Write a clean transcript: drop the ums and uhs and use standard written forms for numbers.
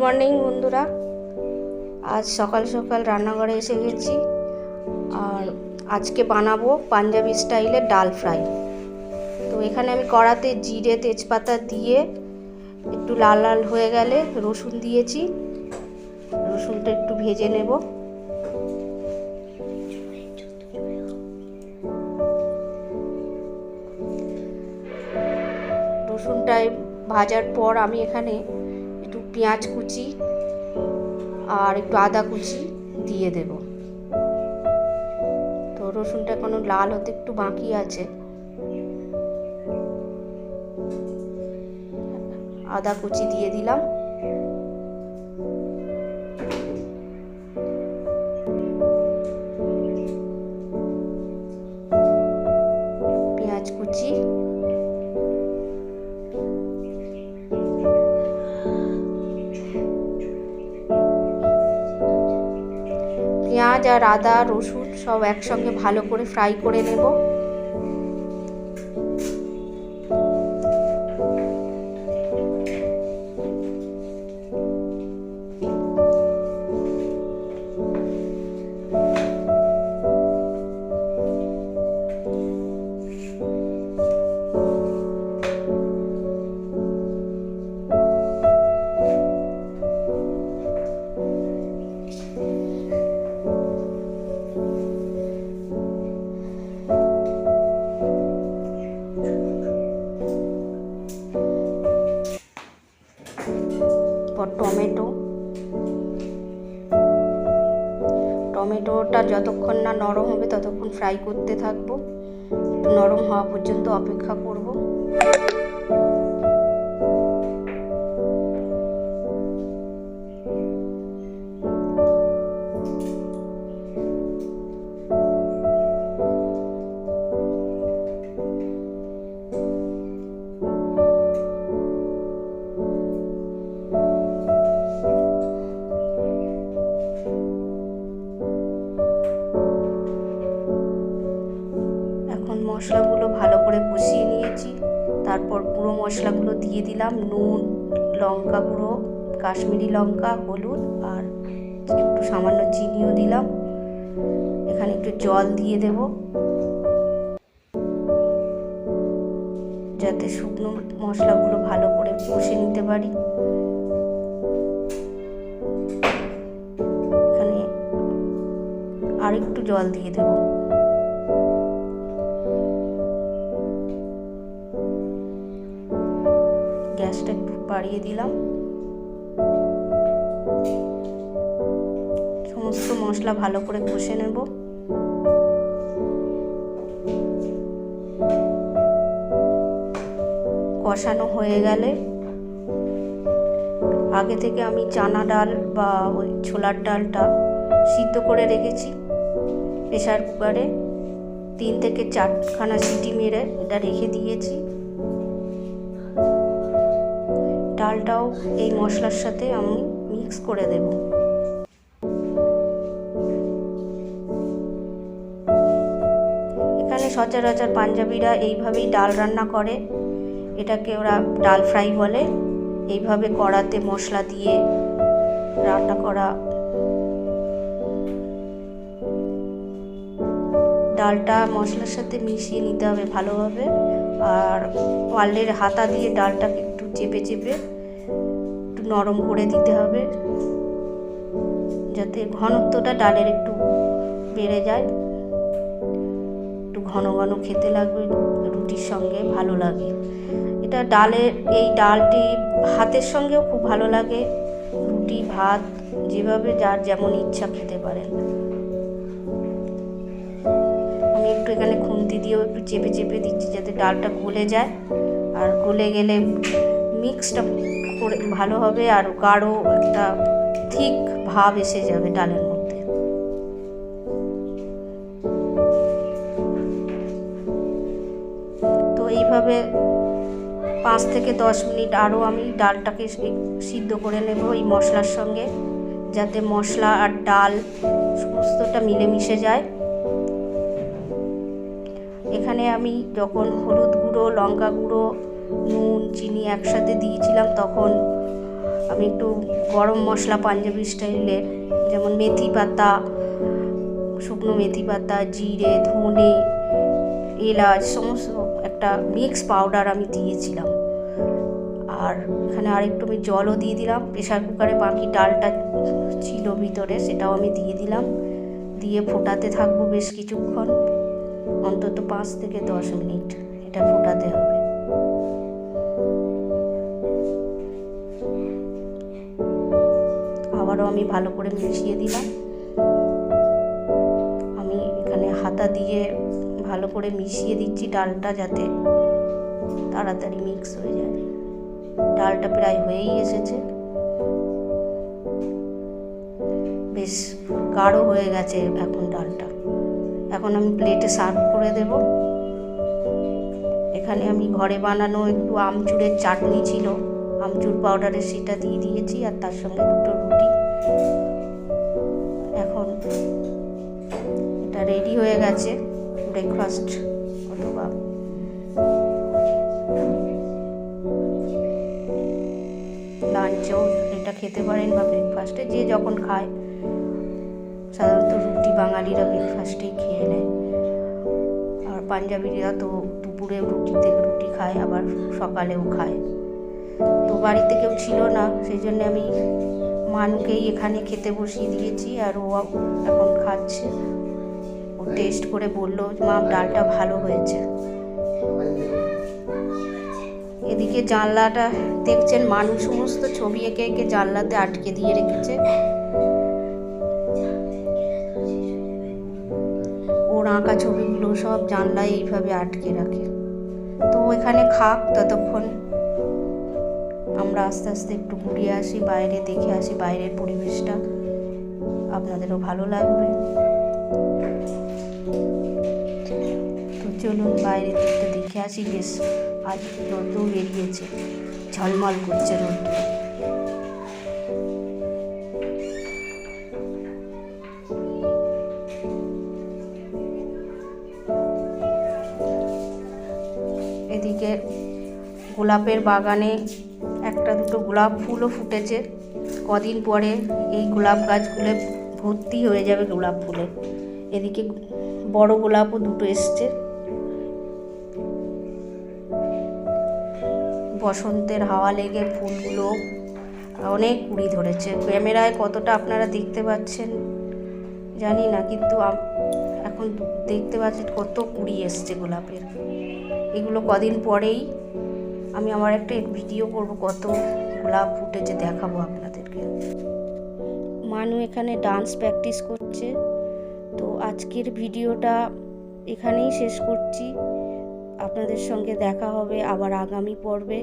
Morning বন্ধুরা, আজ সকাল সকাল রান্নাঘরে এসে গেছি। আর আজকে বানাবো পাঞ্জাবি স্টাইলের ডাল ফ্রাই। তো এখানে আমি কড়াতে জিরে তেজপাতা দিয়ে একটু লাল লাল হয়ে গেলে রসুন দিয়েছি। রসুনটা একটু ভেজে নেব। রসুনটায় ভাজার পর আমি এখানে একটু পেঁয়াজ কুচি আর একটু আদা কুচি দিয়ে দেব। তো রসুনটা এখনো লাল হতে একটু বাকি আছে। আদা কুচি দিয়ে দিলাম। পেঁয়াজ কুচি, পেঁয়াজ আর আদা রসুন সব একসঙ্গে ভালো করে ফ্রাই করে নেব। টমেটোটা যতক্ষণ না নরম হবে ততক্ষণ ফ্রাই করতে থাকবো। একটু নরম হওয়া পর্যন্ত অপেক্ষা করব। মশলাগুলো ভালো করে কষিয়ে নিয়েছি। তারপর পুরো মশলাগুলো দিয়ে দিলাম। নুন, লঙ্কা গুঁড়ো, কাশ্মীরি লঙ্কা, হলুদ আর একটু সামান্য চিনিও দিলাম। এখানে একটু জল দিয়ে দেব যাতে শুকনো মশলাগুলো ভালো করে কষে নিতে পারি। এখানে আর একটু জল দিয়ে দেব। গ্যাসটা একটু বাড়িয়ে দিলাম। সমস্ত মশলা ভালো করে কষে নেব। কষানো হয়ে গেলে আগে থেকে আমি চানা ডাল বা ওই ছোলার ডালটা সিদ্ধ করে রেখেছি প্রেসার কুকারে। 3 থেকে 4খানা সিটি মেরে এটা রেখে দিয়েছি। ডালটাও এই মশলার সাথে আমি মিক্স করে দেব। এখানে সচরাচর পাঞ্জাবিরা এইভাবেই ডাল রান্না করে। এটাকে ওরা ডাল ফ্রাই বলে। এইভাবে কড়াতে মশলা দিয়ে রান্না করা। ডালটা মশলার সাথে মিশিয়ে নিতে হবে ভালোভাবে। আর পারলে হাতা দিয়ে ডালটাকে একটু চেপে চেপে একটু নরম করে দিতে হবে যাতে ঘনত্বটা ডালের একটু বেড়ে যায়। একটু ঘন ঘন খেতে লাগবে, রুটির সঙ্গে ভালো লাগে। এটা এই ডালটি ভাতের সঙ্গেও খুব ভালো লাগে। রুটি ভাত যেভাবে যার যেমন ইচ্ছা খেতে পারেন। আমি একটু এখানে খুন্তি দিয়েও একটু চেপে চেপে দিচ্ছি যাতে ডালটা গলে যায়। আর গলে গেলে মিক্সটা করে ভালো হবে আর গাঢ় একটা ঠিক ভাব এসে যাবে ডালের মধ্যে। তো এইভাবে 5 থেকে 10 মিনিট আরও আমি ডালটাকে সিদ্ধ করে নেব এই মশলার সঙ্গে, যাতে মশলা আর ডাল সমস্তটা মিলেমিশে যায়। এখানে আমি যখন হলুদ গুঁড়ো, লঙ্কা গুঁড়ো, নুন, চিনি একসাথে দিয়েছিলাম তখন আমি একটু গরম মশলা পাঞ্জাবি স্টাইলের, যেমন মেথি পাতা, শুকনো মেথি পাতা, জিরে, ধনে, এলাচ সমস্ত একটা মিক্স পাউডার আমি দিয়েছিলাম। আর এখানে আরেকটু আমি জলও দিয়ে দিলাম। প্রেশার কুকারে বাকি ডালটা ছিল ভিতরে, সেটাও আমি দিয়ে দিলাম। দিয়ে ফোটাতে থাকবো বেশ কিছুক্ষণ, অন্তত 5 থেকে 10 মিনিট এটা ফোটাতে হবে। আবারও আমি ভালো করে মিশিয়ে দিলাম। আমি এখানে হাতা দিয়ে ভালো করে মিশিয়ে দিচ্ছি ডালটা, যাতে তাড়াতাড়ি মিক্স হয়ে যায়। ডালটা প্রায় হয়েই এসেছে, বেশ গাঢ় হয়ে গেছে এখন ডালটা। এখন আমি প্লেটে সার্ভ করে দেব। এখানে আমি ঘরে বানানো একটু আমচুরের চাটনি ছিল, আমচুর পাউডারের, সেটা দিয়ে দিয়েছি, আর তার সঙ্গে 2টো রুটি। এখন এটা রেডি হয়ে গেছে ব্রেকফাস্ট, অথবা লাঞ্চেও এটা খেতে পারেন, বা ব্রেকফাস্টে যে যখন খায়। সাধারণত রুটি বাঙালিরা ব্রেকফাস্টেই খেয়ে নেয়, আর পাঞ্জাবিরা তো দুপুরে রুটি খায়, আবার সকালেও খায়। তো বাড়িতে কেউ ছিল না, সেই জন্য আমি মানুকেই এখানে খেতে বসিয়ে দিয়েছি, আর ও এখন খাচ্ছে। ও টেস্ট করে বললো, মা ডালটা ভালো হয়েছে। এদিকে জানলাটা দেখছেন, মানুষ সমস্ত ছবি এঁকে এঁকে জানলাতে আটকে দিয়ে রেখেছে। ওর আঁকা ছবিগুলো সব জানলায় এইভাবে আটকে রাখে। তো এখানে খাক, ততক্ষণ আমরা আস্তে আস্তে একটু ঘুরিয়ে আসি, বাইরে দেখে আসি বাইরের পরিবেশটা, আপনাদেরও ভালো লাগবে। তো চলুন বাইরের দিকটা দেখে আসি। বেশ আজ রোদও বেরিয়েছে, ঝলমল করছে রোদ। এদিকে গোলাপের বাগানে 1-2টো গোলাপ ফুলও ফুটেছে। কদিন পরে এই গোলাপ গাছগুলো ভর্তি হয়ে যাবে গোলাপ ফুলে। এদিকে বড় গোলাপও 2টো এসছে। বসন্তের হাওয়া লেগে ফুলগুলো অনেক কুড়ি ধরেছে। ক্যামেরায় কতটা আপনারা দেখতে পাচ্ছেন জানি না, কিন্তু এখন দেখতে পাচ্ছেন কত কুড়ি এসছে গোলাপের। এগুলো কদিন পরেই আমি আমার একটা ভিডিও করব, কত গোলাপ ফুটেছে দেখাবো আপনাদেরকে। মানু এখানে ডান্স প্র্যাকটিস করছে। তো আজকের ভিডিওটা এখানেই শেষ করছি। আপনাদের সঙ্গে দেখা হবে আবার আগামী পর্বে।